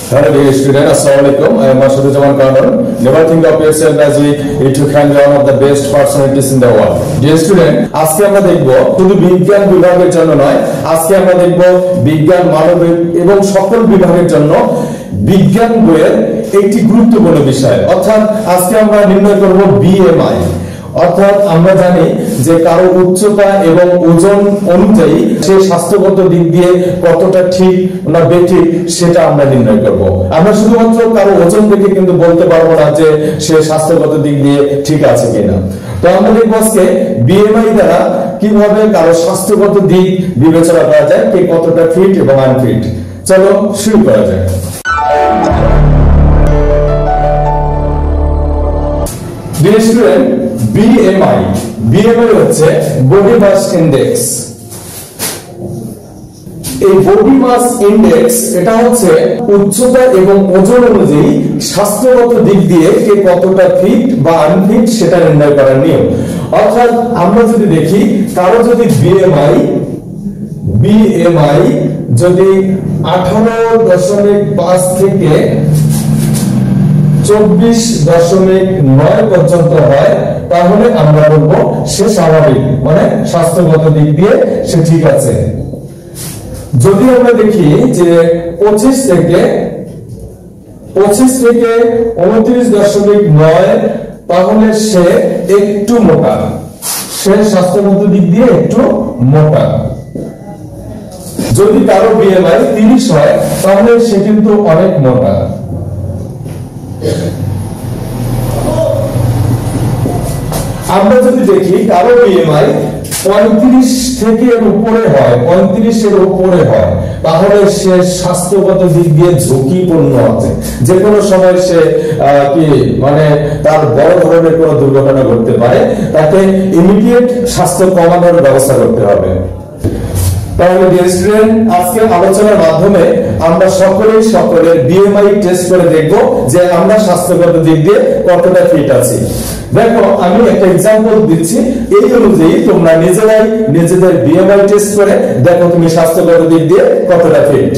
Hello dear student, Assalamualaikum. I am Mashudujaman Kanon. Never think of yourself as weak. You too can be one of the best personalities in the world. Dear student, আজকে আমরা দেখব শুধু বিজ্ঞান বিভাগের জন্য নয়, আজকে আমরা দেখব বিজ্ঞান মানবিক এবং সকল বিভাগের জন্য বিজ্ঞান বইয়ের একটি গুরুত্বপূর্ণ বিষয়। অর্থাৎ আজকে আমরা নির্ণয় করব BMI। অর্থাৎ আমরা জানি যে কারো উচ্চতা এবং ওজন অনুযায়ী সে স্বাস্থ্যগত দিক দিয়ে কতটা ঠিক না বেঠিক সেটা আমরা নির্ণয় করব। আমরা শুধুমাত্র কারো ওজন দেখে কিন্তু বলতে পারবো না যে সে স্বাস্থ্যগত দিক দিয়ে ঠিক আছে কিনা। তো আমরা দেখব আজকে BMI দ্বারা কিভাবে কারো স্বাস্থ্যগত দিক বিবেচনা করা যায়, কে কতটা ফিট এবং আনফিট। চলো শুরু করা যাক। Dear student, BMI হচ্ছে বডি মাস ইনডেক্স। এই বডি মাস ইনডেক্স এটা হচ্ছে উচ্চতা এবং ওজন অনুযায়ী স্বাস্থ্যগত দিক দিয়ে কে কতটা ফিট বা আনফিট সেটা নির্ণয় করার নিয়ম। অর্থাৎ আমরা যদি দেখি কারো যদি BMI যদি 18.5 থেকে 24.9 পর্যন্ত হয় তাহলে আমরা বলবো সে স্বাভাবিক, মানে স্বাস্থ্যগত দিক দিয়ে সে ঠিক আছে। যদি আমরা দেখি যে 25 থেকে 29.9 তাহলে সে একটু মোটা, সে স্বাস্থ্যগত দিক দিয়ে একটু মোটা। যদি কারো BMI 30 হয় তাহলে সে কিন্তু অনেক মোটা। আমরা যদি দেখি কারো BMI 35 থেকে উপরে হয়, 35 এর উপরে হয় তাহলে সে স্বাস্থ্যগত দিক দিয়ে ঝুঁকিপূর্ণ আছে, যে কোনো সময় সে মানে তার বড় ধরনের কোনো দুর্ঘটনা ঘটতে পারে, তাকে ইমিডিয়েট স্বাস্থ্য কমানোর ব্যবস্থা করতে হবে। তাহলে ডিয়ার স্টুডেন্ট, আজকে আলোচনার মাধ্যমে আমরা সকলের BMI টেস্ট করে দেখব যে আমরা স্বাস্থ্যগত দিক দিয়ে কতটা ফিট আছি। দেখো আমি একটা एग्जांपल দিচ্ছি, এই অনুযায়ী তোমরা নিজেরাই নিজেদের BMI টেস্ট করে দেখো তুমি স্বাস্থ্যগত দিক দিয়ে কতটা ফিট।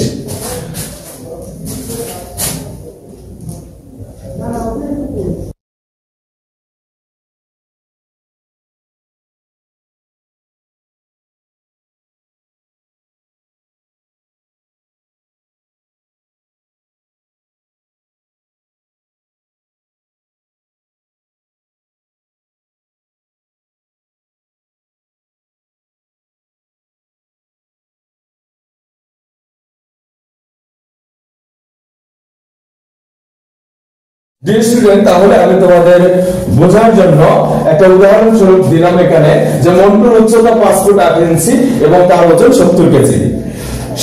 ডিয়ার স্টুডেন্ট, তাহলে আমি তোমাদের বোঝার জন্য একটা উদাহরণ স্বরূপ দিলাম এখানে যে মন্টুর উচ্চতা 5 ফুট 8 ইঞ্চি এবং তার ওজন 70 কেজি।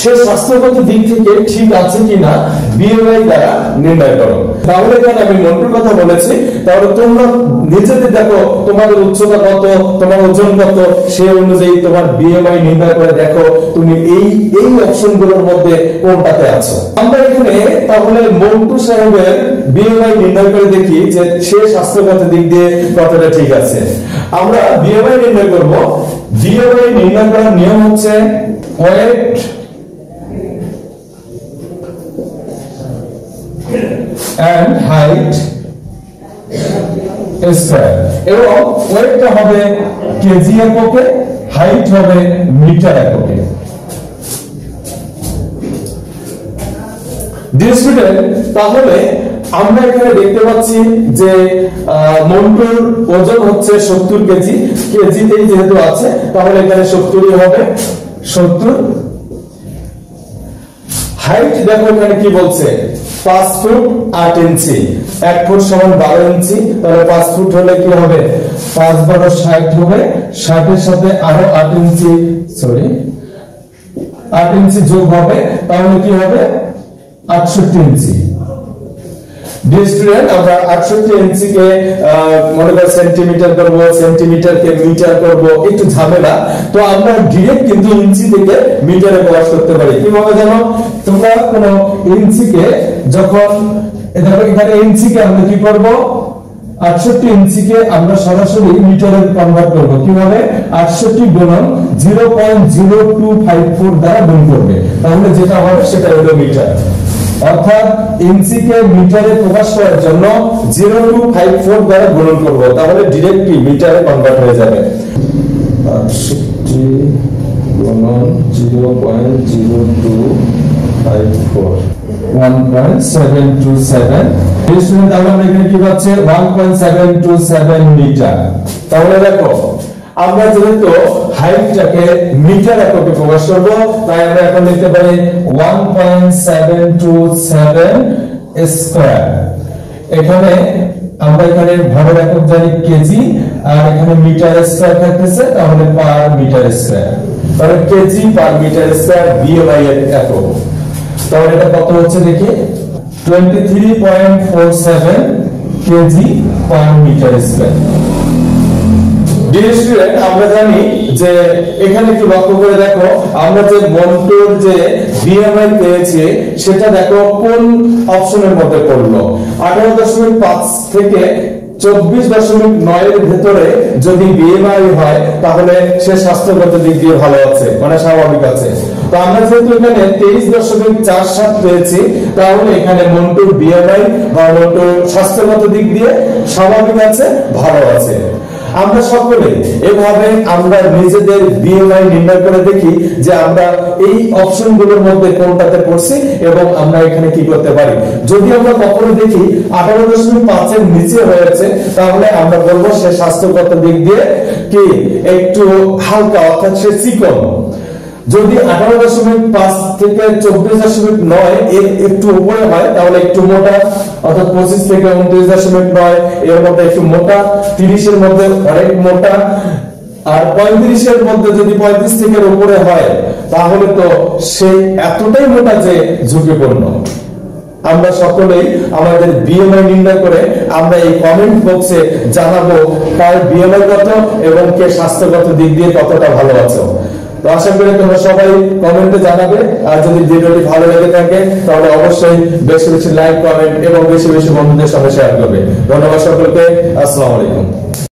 সে স্বাস্থ্যগত দিক থেকে ঠিক আছে কিনা BMI দ্বারা নির্ণয় করো। তাহলে এখানে আমি মন্টুর কথা বলেছি, তাহলে তোমরা নিজেদের দেখো তোমাদের উচ্চতা কত, তোমার ওজন কত, সেই অনুযায়ী তোমার BMI নির্ণয় করে দেখো তুমি এই অপশনগুলোর মধ্যে কোনটাতে আছো। আমরা এখানে তাহলে মন্টু সাহেবের BMI নির্ণয় করে দেখি যে সে স্বাস্থ্যগত দিক দিয়ে কতটা ঠিক আছে। আমরা BMI নির্ণয় করব। BMI নির্ণয় করার নিয়ম হচ্ছে ওয়েট and height স্কয়ার, এবং ওয়েটটা হবে কেজি এককে, হাইট হবে মিটার এককে। ডিয়ার স্টুডেন্ট, তাহলে আমরা এখানে দেখতে পাচ্ছি যে মন্টুর ওজন হচ্ছে 70 কেজি, কেজিতেই যেহেতু আছে তাহলে এখানে 70ই হবে 70। হাইট দেখো এখানে কি বলছে, 5 ফুট 8 ইঞ্চি, 1 ফুট সমান 12 ইঞ্চি, তাহলে 5 ফুট হলে কি হবে 5 12 60 হবে, 60 এর সাথে আরো 8 ইঞ্চি যোগ হবে, তাহলে কি হবে 68 ইঞ্চি। ডিয়ার স্টুডেন্ট, আমরা 68 ইঞ্চি কে মনে করো সেন্টিমিটার করব, সেন্টিমিটার কে মিটার করব, একটু ঝামেলা। তো আমরা ডাইরেক্ট কিন্তু ইঞ্চি থেকে মিটারে প্রকাশ করতে পারি। কিভাবে জানো তোমরা? কোন ইঞ্চিকে যখন এখানে ইঞ্চিকে আমরা কি করব, 68 ইঞ্চিকে আমরা সরাসরি মিটারে কনভার্ট করব। কিভাবে? 68 গুণন 0.0254 দ্বারা গুণ করবে, তাহলে যেটা হবে সেটা হলো মিটার। অর্থাৎ ইঞ্চিকে মিটারে প্রকাশ করার জন্য 0254 দ্বারা গুণন করব, তাহলে ডাইরেক্টলি মিটারে কনভার্ট হয়ে যাবে। 68 গুণন 0.0254 1.727। স্টুডেন্ট তাহলে আমরা এখানে কি পাচ্ছি 1.727 মিটার। তাহলে দেখো আমরা যেহেতু হাইটটাকে মিটার এককে প্রকাশ করব, তাই আমরা এখন লিখতে পারি 1.727 স্কয়ার। এখানে আমরা এখানে ভরের একক জানি কেজি, আর এখানে মিটার স্কয়ার থাকতেছে, তাহলে পার মিটার স্কয়ার, তাহলে kg per metre square BMI এর একক। তাহলে এটা কত হচ্ছে দেখি 23.47 কেজি পার মিটার স্কয়ার। আমরা জানি যে এখানে একটু লক্ষ্য করে দেখো, আমরা যে মন্টুর যে বিএমআই পেয়েছি সেটা দেখো কোন অপশনের মধ্যে পড়লো। 18.5 থেকে 24.9 এর ভেতরে যদি বিএমআই হয় তাহলে সে স্বাস্থ্যগত দিক দিয়ে ভালো আছে, মানে স্বাভাবিক আছে। তো আমরা যেহেতু এখানে 23.47 পেয়েছি, তাহলে এখানে মন্টুর বিএমআই বা মন্টুর স্বাস্থ্যগত দিক দিয়ে স্বাভাবিক আছে, ভালো আছে। আমরা সকলে এভাবে আমরা নিজেদের বিএমআই নির্ণয় করে দেখি যে আমরা এই অপশনগুলোর মধ্যে কোনটাতে পড়ছি এবং আমরা এখানে কি করতে পারি। যদি আমরা কখনো দেখি 18.5 এর নিচে হয়েছে, তাহলে আমরা বলবো সে স্বাস্থ্যগত দিক দিয়ে কি একটু হালকা, অর্থাৎ সে চিকন। যদি 18.5 থেকে 24.9 এর একটু উপরে হয় তাহলে একটু মোটা, অর্থাৎ 25 থেকে 29.9 এর মধ্যে একটু মোটা, 30 এর মধ্যে অনেক মোটা, আর 35 এর মধ্যে যদি 35 থেকে উপরে হয় তাহলে তো সে এতটাই মোটা যে ঝুঁকিপূর্ণ। আমরা সকলেই আমাদের বিএমআই নির্ণয় করে আমরা এই কমেন্ট বক্সে জানাবো কার বিএমআই কত এবং কে স্বাস্থ্যগত দিক দিয়ে কতটা ভালো আছে। তো আশা করি তোমরা সবাই কমেন্টে জানাবে, আর যদি ভিডিওটি ভালো লেগে থাকে তাহলে অবশ্যই বেশি বেশি লাইক, কমেন্ট এবং বেশি বেশি বন্ধুদের সঙ্গে শেয়ার করবে। ধন্যবাদ সকলকে, আসসালামু আলাইকুম।